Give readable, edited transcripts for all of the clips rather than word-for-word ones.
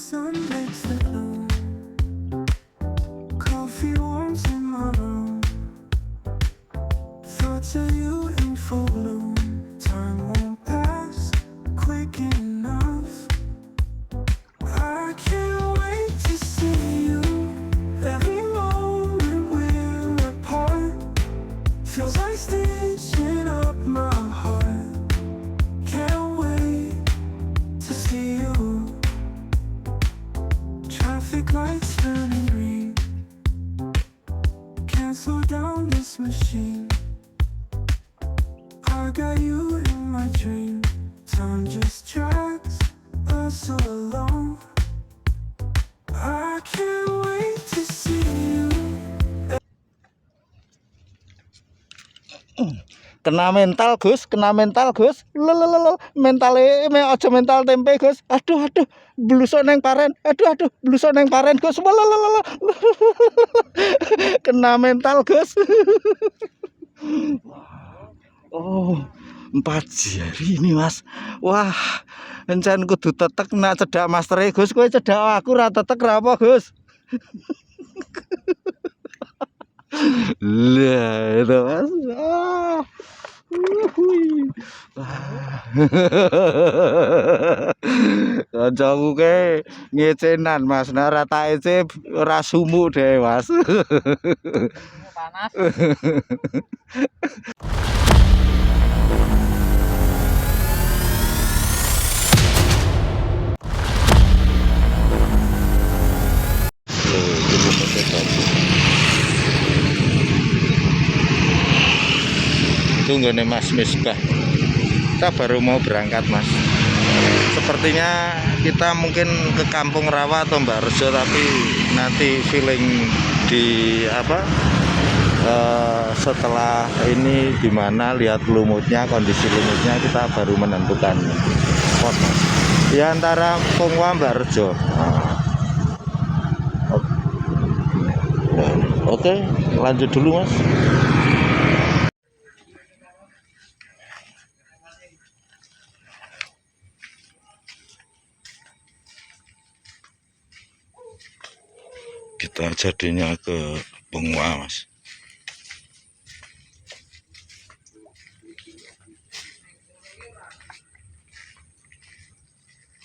sun makes it bloom. Coffee warms in my room. Thoughts of you in full bloom. Time won't pass quick enough. I can't wait to see you. Every moment we're apart feels like stitching up my heart. Can't wait to see you. Traffic lights turning green. Can't slow down this machine. I got you in my dream. Time just drags us along. I can't wait to see you. Kena mental Gus, kena mental Gus. Lelelel, mentale aja mental tempe Gus. Aduh, blusuk neng paren. Aduh, blusuk neng paren Gus. Lelelel. Kena mental Gus. Oh, 4 jari ini Mas. Wah, encen kudu tetek nak cedak mastere Gus. Kowe cedak aku ra tetek ra apa Gus. Lah, itu Mas. Kancaku ke ngecenan Mas, nek ora tak ece ora sumuk deh Mas. Panas. Tunggu nih Mas Misbah, kita baru mau berangkat Mas. Sepertinya kita mungkin ke Kampung Rawa atau Mbak Rejo, tapi nanti feeling di apa setelah ini gimana, lihat lumutnya, kondisi lumutnya, kita baru menentukan spot Mas. Di antara Pongwa Mbak Rejo. Oke, lanjut dulu Mas. Kita jadinya ke Pongwa Mas.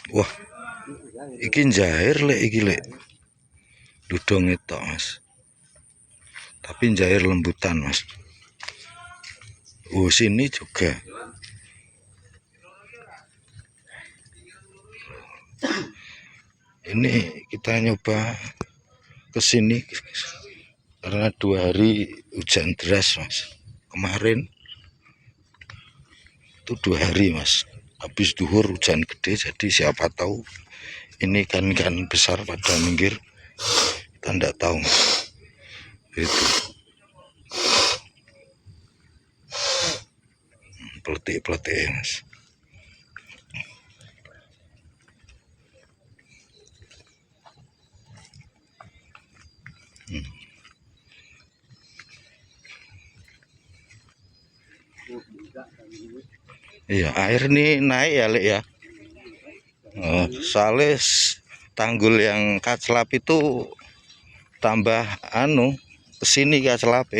Wah, iki njair lek iki lek. Dudong itu Mas. Tapi njair lembutan Mas. Oh, sini juga. Ini kita nyoba ke sini karena 2 hari hujan deras Mas. Kemarin itu 2 hari Mas, habis duhur hujan gede, jadi siapa tahu ini ikan-ikan besar pada minggir, kita enggak tahu Mas. Itu peletik-peletik Mas. Iya, air ini naik ya Lek ya. Soalnya tanggul yang Kaclap itu tambah kesini Kaclap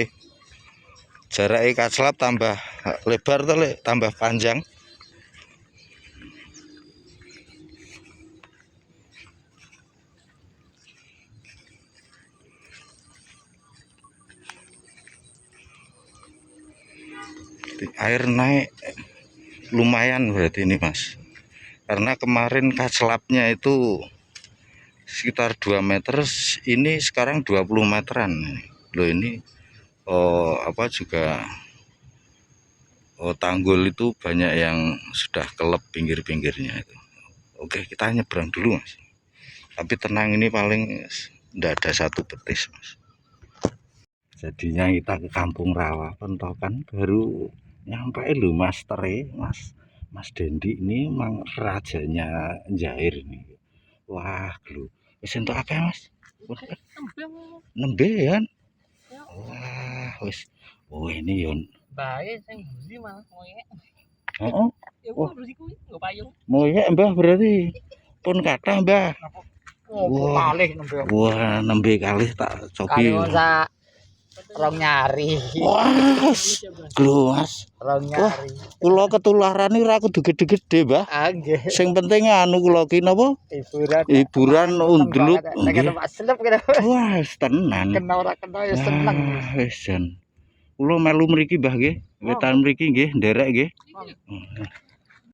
jaraknya Kaclap tambah lebar tuh Lek, tambah panjang. Air naik lumayan berarti ini Mas, karena kemarin Kaclapnya itu sekitar 2 meter, ini sekarang 20 meteran loh. Ini juga tanggul itu banyak yang sudah kelep pinggir-pinggirnya itu. Oke, kita nyebrang dulu Mas, tapi tenang, ini paling enggak ada satu betis Mas. Jadinya kita ke Kampung Rawa Pentokan, baru nyampe lu Mas Mas Dendi ini mang rajanya njair ini. Wah, lu wis entuk akeh Mas. Nembe kan. Wah, wis. Oh, ini yon. Bae sing buri malah moyek. Heeh. Ya kuwi kuwi nggo payung. Moyek Mbah berarti. Pun kathah Mbah. Ngopo Wah, kalih nembe. wah nembe kalih tak Kali cobi. masa rong nyari. Wah, lho Mas. Rong Wah, nyari. kula ketularan iki ora kudu gede-gede, Mbah. Ah nggih. Sing penting anu kula ki napa? Hiburan. Hiburan Seneng undluk banget. Nek nggih. Pak Selep kena. Wah, wis tenan. Kena ora kena ya seneng. Wah, wis jan. Kula melu mriki, Mbah nggih. Wetan mriki nggih, nderek nggih.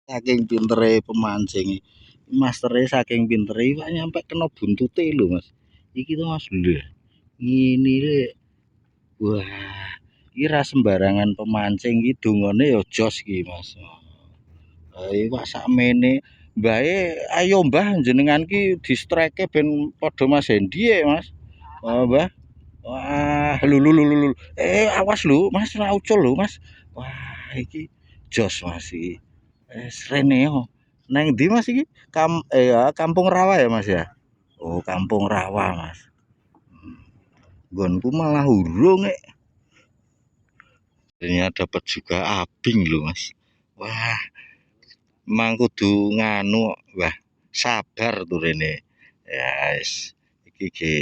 Saking pintere pemancing. Mastere saking pintere iwak nyampe kena buntute lho, Mas. Iki to Mas lho. Ngene lho. Wah, iki ra sembarangan pemancing iki dongane ya jos iki, Mas. Iwak sakmene mbahe ayo Mbah jenengan ki distreke ben padha Mas Hendi ya, Mas. Oh, Mbah. Wah, lho. Awas lho, Mas, ora ucul lho, Mas. Wah, iki jos Mas iki. Rene yo. Nang ndi Mas iki? Kampung Rawa ya, Mas ya? Oh, Kampung Rawa, Mas. Nggonku malah urung nek. Ternyata dapat juga abing lho, Mas. Wah, mang kudu nganu, wah, sabar tuh rene. Ya, wis. Iki ge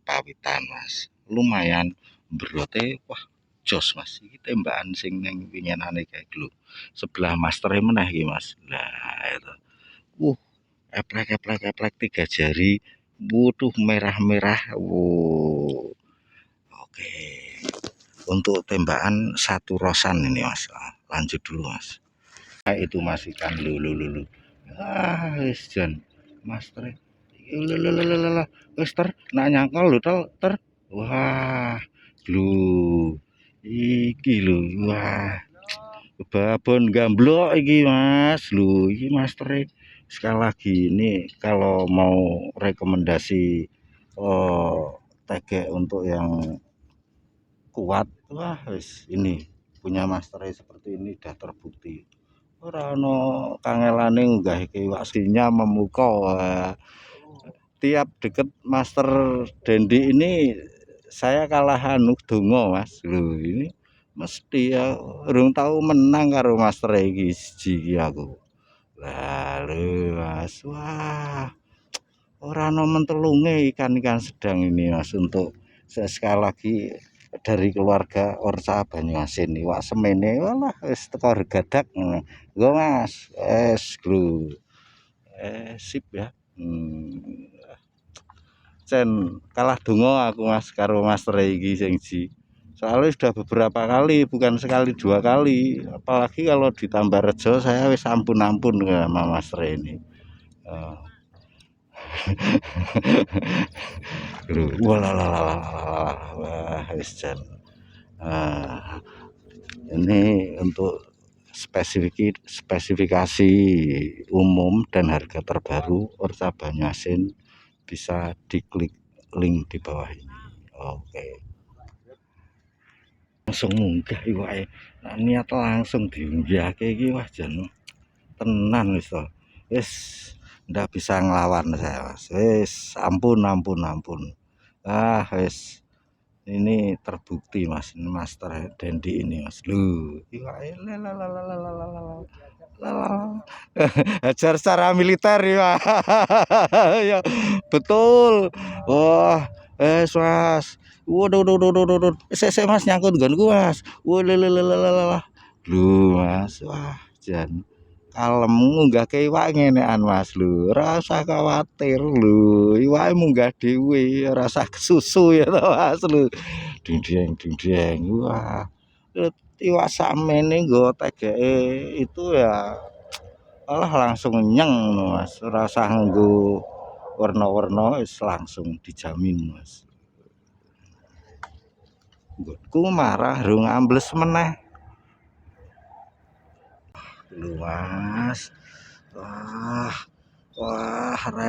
pawitan, Mas. Lumayan berote, wah, jos, Mas. Iki tembakan sing ning winginane kae lho. Sebelah mastere meneh iki, Mas. Lah, itu. Eplek 3 jari. Waduh, merah-merah. Wow. Oke. Untuk tembakan satu rosan ini, Mas. Lanjut dulu, Mas. Nah, itu Mas ikan lu. Ah, wis jan. Mas ter. Wis ter nak nyangkal lho ter. Wah. Lho. Iki lho. Wah. Babon gamblok iki, Mas. Lho, iki Mas ter. Sekali lagi ini kalau mau rekomendasi tegek untuk yang kuat, wah wis ini punya master seperti ini udah terbukti. Ora ono kangelane ngunggahke iwak aslinya memukau. Tiap deket Master Dendi ini saya kalah anu donga, Mas. Lho, ini mesti ya urung tau menang karo Master iki siji aku. Lah lho, Mas. Wah. Ora ono mentelunge ikan-ikan sedang ini, Mas, untuk sekali lagi dari keluarga Orca Banyuasin iwak semene walah wis teko regadak ngono. Nggo Mas, es glu. Sip ya. Cen kalah donga aku Mas karo Master iki sing ji. Soalnya sudah beberapa kali, bukan sekali 2 kali. Apalagi kalau ditambah rejo saya wis ampun-ampun sama Master ini. Wah, wis jan. Ini untuk spesifikasi umum dan harga terbaru Orca Banyuasin bisa diklik link di bawah ini. Oke. Langsung munggah iwake. Nah, niat langsung diunggahke iki wah jan tenan wis to. Wis ndak bisa ngelawan saya, Mas. Wis ampun. Ah, wis ini terbukti Mas, ini Master Dendi ini Mas. Lho, iwake ajar secara militer ya. Ya, betul. Wah, Mas. Waduh. Sik Mas nyangkut nggonku Mas. Wah, lho Mas. Wah, jan kalem ngunggahke iwak ngenekan Mas lho. Ora usah kuwatir lho. Iwake munggah dhewe, ora usah kesusu ya to Mas lho. Dindeng. Wah. Iwak sakmene nggo tegeke itu ya malah langsung nyeng Mas. Ora usah nganggo warna-warna wis langsung dijamin Mas. Nggonku marah rung ambles meneh. Lho Mas. Wah,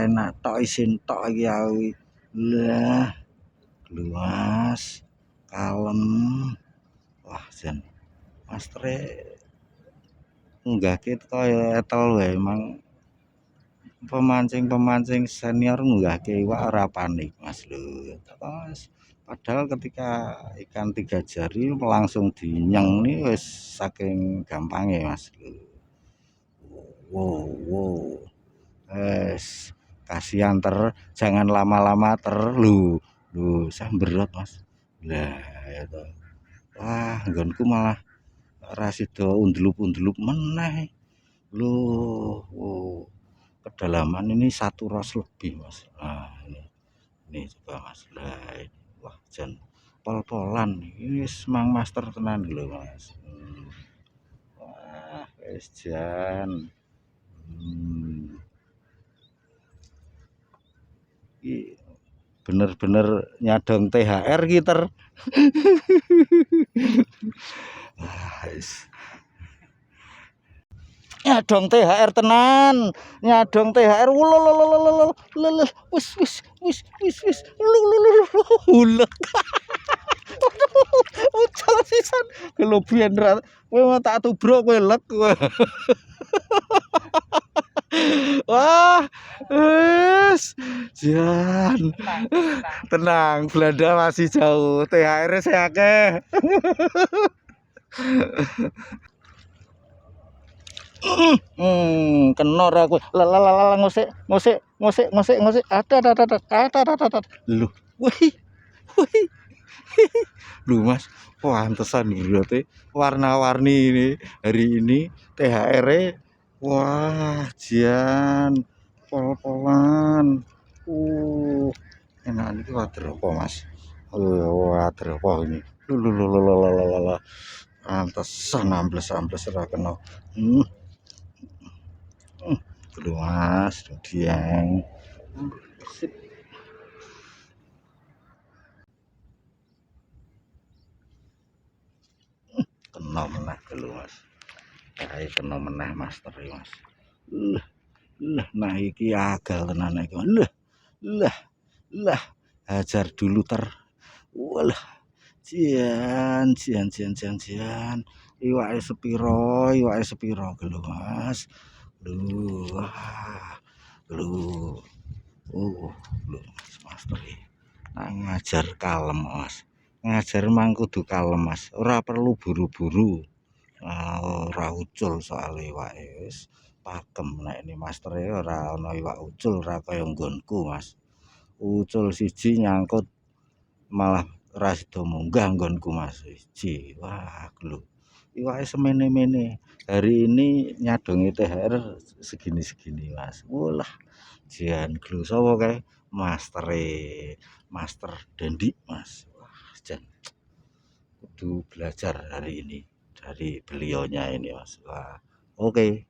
enak tok isin tok iki aku. Lah. Lho Mas. Kalem. Wah, jan. Mastre ngunggahke teko ya etel wae emang pemancing senior ngunggahke iwak ora panik Mas lho. Mas. Padahal ketika ikan 3 jari langsung dinyeng nih wis saking gampangnya Mas lho. Wow. kasihan jangan lama-lama lu samberot mas. Lah ya toh. Wah nggonku malah rasido undelup meneh. Loh, oh, kedalaman ini 1 ros lebih mas. Nah ini coba mas. Lah ini. Wah jan pol-polan ini semang master tenan lho mas. Wah wis jan. Iki bener-bener nyadong THR kita. Nyadong THR tenan, nyadong THR wis ulek. Ucal sisan kelebihan ra kowe mau tak tubruk kowe lek. Wah, wis jan. Tenang, Belanda masih jauh, THR-nya saya akeh. Kenor aku. Lala ngosek. Ada. Lu. Wih. Lu Mas, pantesan berarti warna-warni ini hari ini THR-nya wah, jan pol-polan. Enak iki wader apa, Mas? Wader apa ini? Lho. Pantesan ambles ora kena. Lho Mas, dieng. Sip. Kena meneh lho Mas. Kae kena meneh master Mas. Nah iki agal tenan iki. Lah. Hajar dulu Walah. Jian. Iwake sepiro lho Mas. Wah. Lho Mas master iki. Nah, ngajar kalem Mas. Ngajar mang kudu kalem Mas. Ora perlu buru-buru. Ora ucul soal iwake wis pakem. Nek ini master ora ana iwak ucul ora kaya nggonku Mas. Ucul siji nyangkut malah ora sida munggah nggonku Mas. Siji. Wah, lho. Iwake semene-mene. Hari ini nyadongi THR segini Mas. Walah. Jian glu sapa kae? Master Dendi Mas. Wah, jan kudu belajar hari ini dari beliaunya ini Mas. Wah, oke.